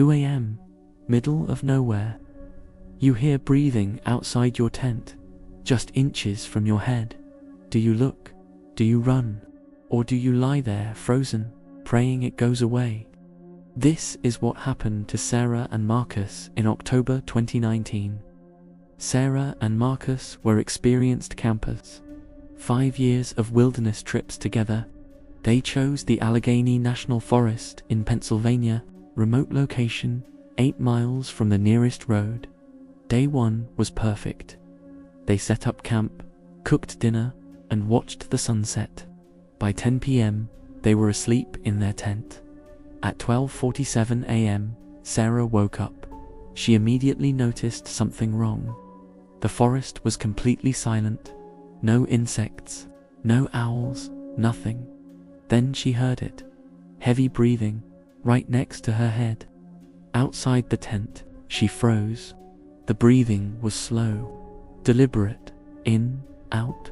2 a.m., middle of nowhere. You hear breathing outside your tent, just inches from your head. Do you look? Do you run? Or do you lie there frozen, praying it goes away? This is what happened to Sarah and Marcus in October 2019. Sarah and Marcus were experienced campers. 5 years of wilderness trips together. They chose the Allegheny National Forest in Pennsylvania, remote location, 8 miles from the nearest road. Day 1 was perfect. They set up camp, cooked dinner, and watched the sunset. By 10 p.m., they were asleep in their tent. At 12:47 a.m., Sarah woke up. She immediately noticed something wrong. The forest was completely silent. No insects, no owls, nothing. Then she heard it. Heavy breathing, right next to her head. Outside the tent, she froze. The breathing was slow, deliberate, in, out,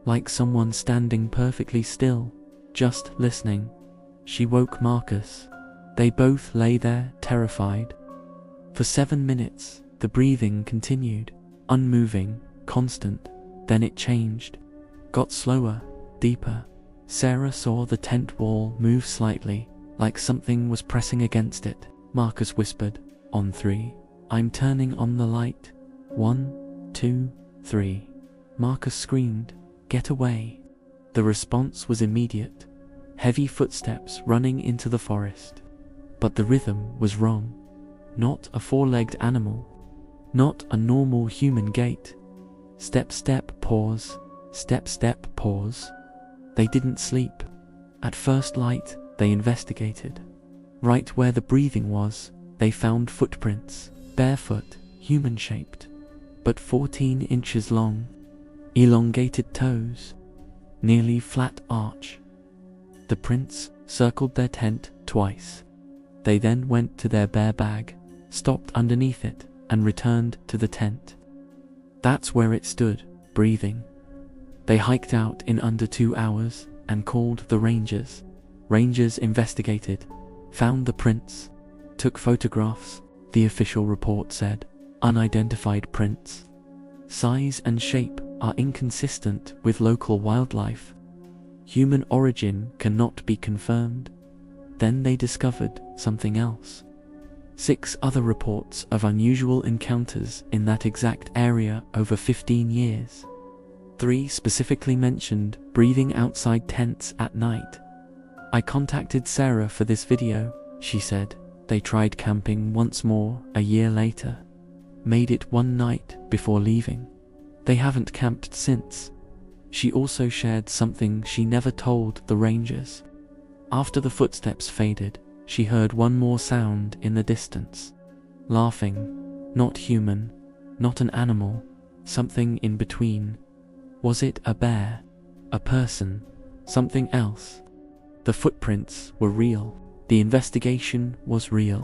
like someone standing perfectly still, just listening. She woke Marcus. They both lay there, terrified. For 7 minutes, the breathing continued, unmoving, constant. Then it changed, got slower, deeper. Sarah saw the tent wall move slightly, like something was pressing against it. Marcus whispered, "On 3, I'm turning on the light. 1, 2, 3. Marcus screamed, "Get away." The response was immediate. Heavy footsteps running into the forest. But the rhythm was wrong. Not a 4-legged animal. Not a normal human gait. Step, step, pause. Step, step, pause. They didn't sleep. At first light, they investigated. Right where the breathing was, they found footprints, barefoot, human-shaped, but 14 inches long. Elongated toes. Nearly flat arch. The prints circled their tent twice. They then went to their bear bag, stopped underneath it, and returned to the tent. That's where it stood, breathing. They hiked out in under 2 hours and called the rangers. Rangers investigated, found the prints, took photographs. The official report said, unidentified prints. Size and shape are inconsistent with local wildlife. Human origin cannot be confirmed. Then they discovered something else. 6 other reports of unusual encounters in that exact area over 15 years. 3 specifically mentioned breathing outside tents at night. I contacted Sarah for this video, she said. They tried camping once more a year later. Made it one night before leaving. They haven't camped since. She also shared something she never told the rangers. After the footsteps faded, she heard one more sound in the distance. Laughing. Not human, not an animal, something in between. Was it a bear? A person? Something else? The footprints were real. The investigation was real.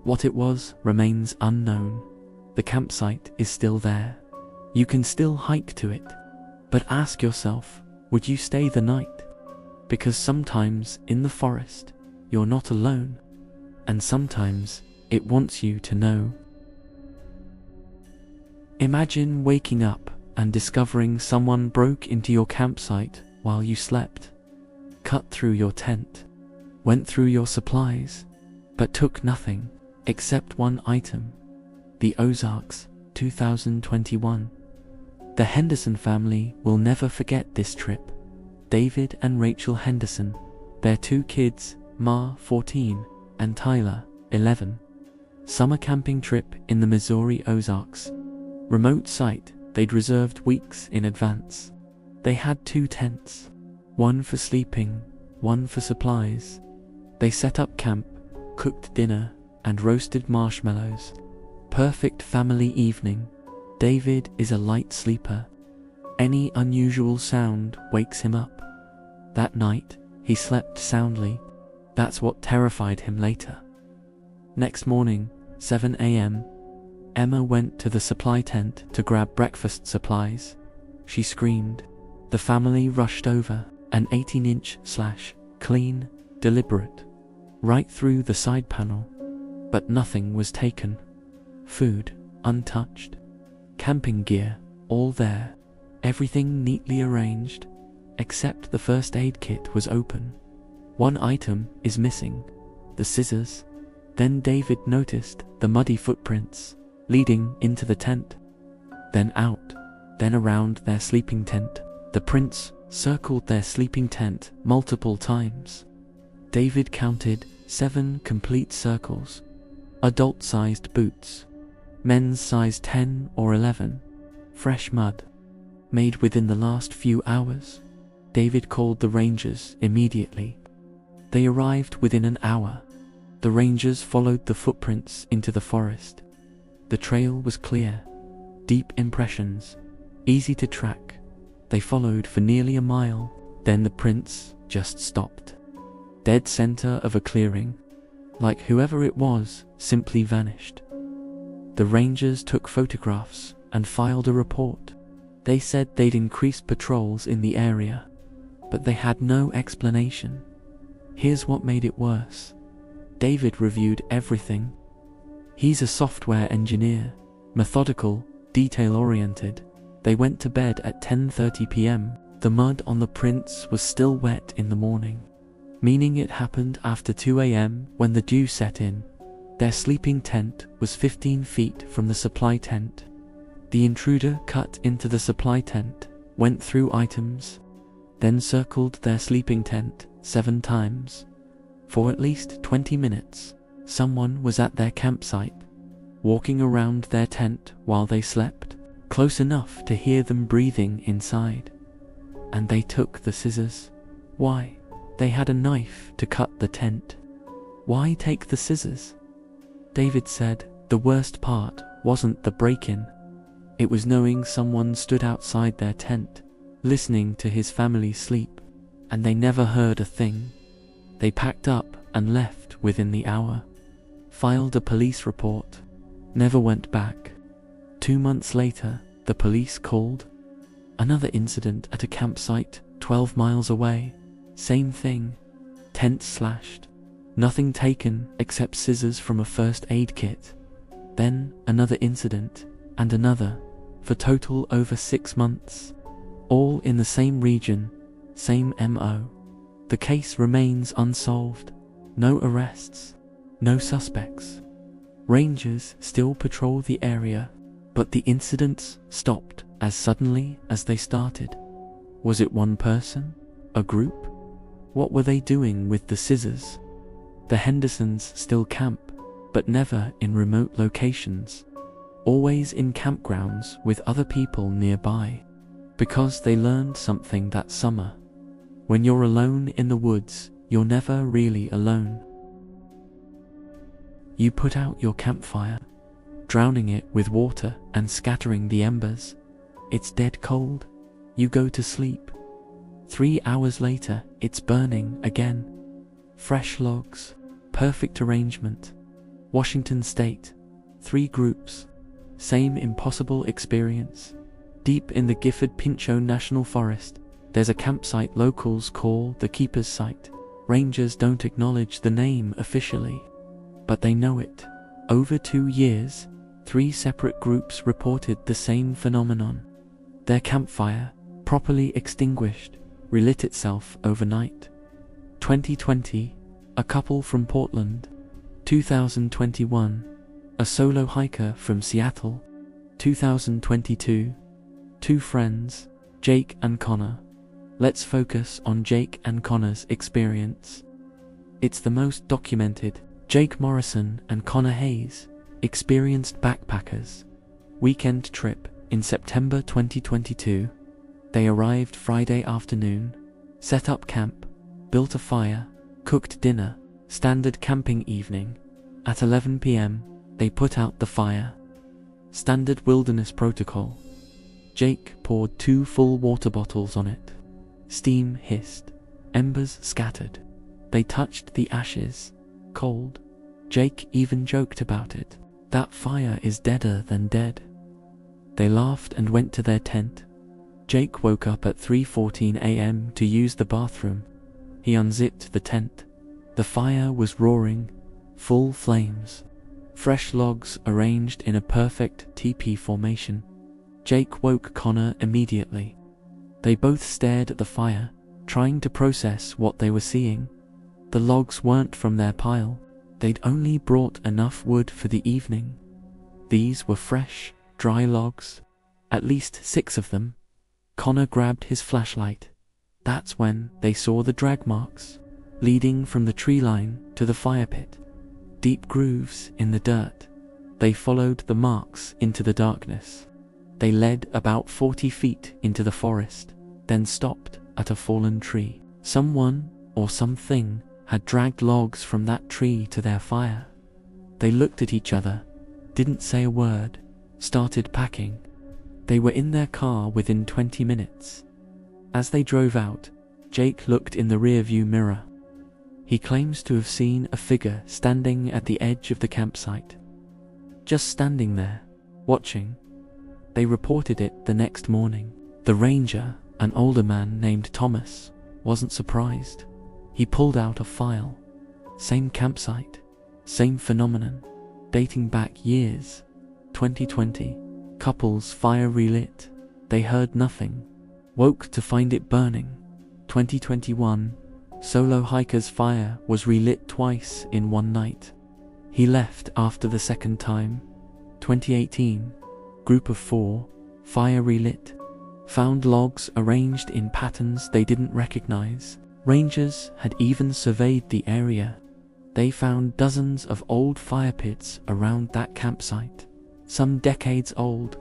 What it was remains unknown. The campsite is still there. You can still hike to it. But ask yourself, would you stay the night? Because sometimes in the forest, you're not alone. And sometimes it wants you to know. Imagine waking up and discovering someone broke into your campsite while you slept, cut through your tent, went through your supplies, but took nothing except one item. The Ozarks, 2021. The Henderson family will never forget this trip. David and Rachel Henderson, their 2 kids, Ma, 14, and Tyler, 11. Summer camping trip in the Missouri Ozarks. Remote site they'd reserved weeks in advance. They had 2 tents, one for sleeping, one for supplies. They set up camp, cooked dinner, and roasted marshmallows. Perfect family evening. David is a light sleeper. Any unusual sound wakes him up. That night, he slept soundly. That's what terrified him later. Next morning, 7 a.m., Emma went to the supply tent to grab breakfast supplies. She screamed. The family rushed over. An 18-inch slash, clean, deliberate. right through the side panel, but nothing was taken. Food, untouched. Camping gear, all there. Everything neatly arranged, except the first aid kit was open. One item is missing, the scissors. Then David noticed the muddy footprints leading into the tent, then out, then around their sleeping tent. The prints circled their sleeping tent multiple times. David counted 7 complete circles. Adult-sized boots. Men's size 10 or 11. Fresh mud. Made within the last few hours. David called the rangers immediately. They arrived within an hour. The rangers followed the footprints into the forest. The trail was clear. Deep impressions. Easy to track. They followed for nearly a mile. Then the prints just stopped. Dead center of a clearing. Like whoever it was simply vanished. The rangers took photographs and filed a report. They said they'd increased patrols in the area, but they had no explanation. Here's what made it worse. David reviewed everything. He's a software engineer, methodical, detail-oriented. They went to bed at 10:30 p.m. The mud on the prints was still wet in the morning, meaning it happened after 2 a.m. when the dew set in. Their sleeping tent was 15 feet from the supply tent. The intruder cut into the supply tent, went through items, then circled their sleeping tent 7 times. For at least 20 minutes, someone was at their campsite, walking around their tent while they slept, close enough to hear them breathing inside. And they took the scissors. Why? They had a knife to cut the tent. Why take the scissors? David said the worst part wasn't the break-in. It was knowing someone stood outside their tent, listening to his family sleep, and they never heard a thing. They packed up and left within the hour. Filed a police report. Never went back. 2 months later, the police called. Another incident at a campsite 12 miles away. Same thing. Tent slashed. Nothing taken except scissors from a first aid kit. Then another incident, and another, for total over 6 months. All in the same region, same MO. The case remains unsolved. No arrests. No suspects. Rangers still patrol the area, but the incidents stopped as suddenly as they started. Was it one person? A group? What were they doing with the scissors? The Hendersons still camp, but never in remote locations. Always in campgrounds with other people nearby. Because they learned something that summer. When you're alone in the woods, you're never really alone. You put out your campfire, drowning it with water and scattering the embers. It's dead cold. You go to sleep. 3 hours later, it's burning again. Fresh logs. Perfect arrangement. Washington State. 3 groups. Same impossible experience. Deep in the Gifford-Pinchot National Forest, there's a campsite locals call the Keeper's Site. Rangers don't acknowledge the name officially, but they know it. Over 2 years, 3 separate groups reported the same phenomenon. Their campfire, properly extinguished, relit itself overnight. 2020, a couple from Portland. 2021, a solo hiker from Seattle. 2022, 2 friends, Jake and Connor. Let's focus on Jake and Connor's experience. It's the most documented. Jake Morrison and Connor Hayes, experienced backpackers. Weekend trip in September 2022. They arrived Friday afternoon, set up camp, built a fire, cooked dinner, standard camping evening. At 11 p.m., they put out the fire. Standard wilderness protocol. Jake poured 2 full water bottles on it. Steam hissed. Embers scattered. They touched the ashes. Cold. Jake even joked about it. That fire is deader than dead. They laughed and went to their tent. Jake woke up at 3:14 a.m. to use the bathroom. He unzipped the tent. The fire was roaring, full flames. Fresh logs arranged in a perfect teepee formation. Jake woke Connor immediately. They both stared at the fire, trying to process what they were seeing. The logs weren't from their pile. They'd only brought enough wood for the evening. These were fresh, dry logs, at least 6 of them. Connor grabbed his flashlight. That's when they saw the drag marks, leading from the tree line to the fire pit. Deep grooves in the dirt. They followed the marks into the darkness. They led about 40 feet into the forest, then stopped at a fallen tree. Someone or something had dragged logs from that tree to their fire. They looked at each other, didn't say a word, started packing. They were in their car within 20 minutes. As they drove out, Jake looked in the rearview mirror. He claims to have seen a figure standing at the edge of the campsite. Just standing there, watching. They reported it the next morning. The ranger, an older man named Thomas, wasn't surprised. He pulled out a file. Same campsite, same phenomenon, dating back years. 2020, couple's fire relit. They heard nothing. Woke to find it burning. 2021, solo hiker's fire was relit twice in one night. He left after the second time. 2018, group of 4, fire relit. Found logs arranged in patterns they didn't recognize. Rangers had even surveyed the area. They found dozens of old fire pits around that campsite, some decades old,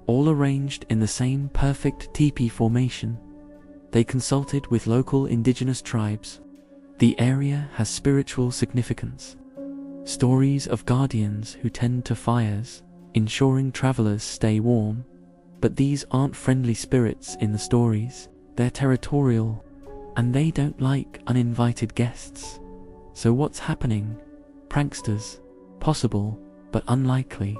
all arranged in the same perfect teepee formation. They consulted with local indigenous tribes. The area has spiritual significance. Stories of guardians who tend to fires, ensuring travelers stay warm. But these aren't friendly spirits in the stories. They're territorial, and they don't like uninvited guests. So what's happening? Pranksters? Possible, but unlikely.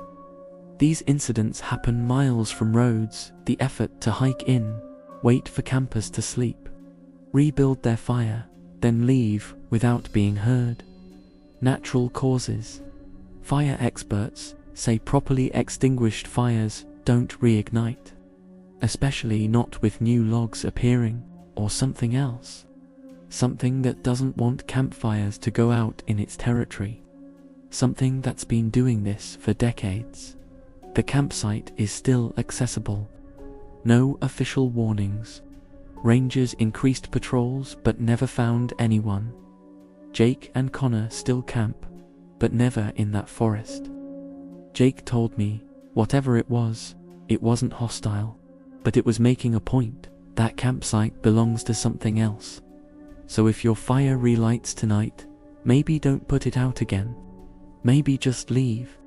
These incidents happen miles from roads. The effort to hike in, wait for campers to sleep, rebuild their fire, then leave without being heard. Natural causes. Fire experts say properly extinguished fires don't reignite, especially not with new logs appearing, or something else. Something that doesn't want campfires to go out in its territory. Something that's been doing this for decades. The campsite is still accessible. No official warnings. Rangers increased patrols but never found anyone. Jake and Connor still camp, but never in that forest. Jake told me, whatever it wasn't hostile, but it was making a point. That campsite belongs to something else. So if your fire relights tonight, maybe don't put it out again. Maybe just leave.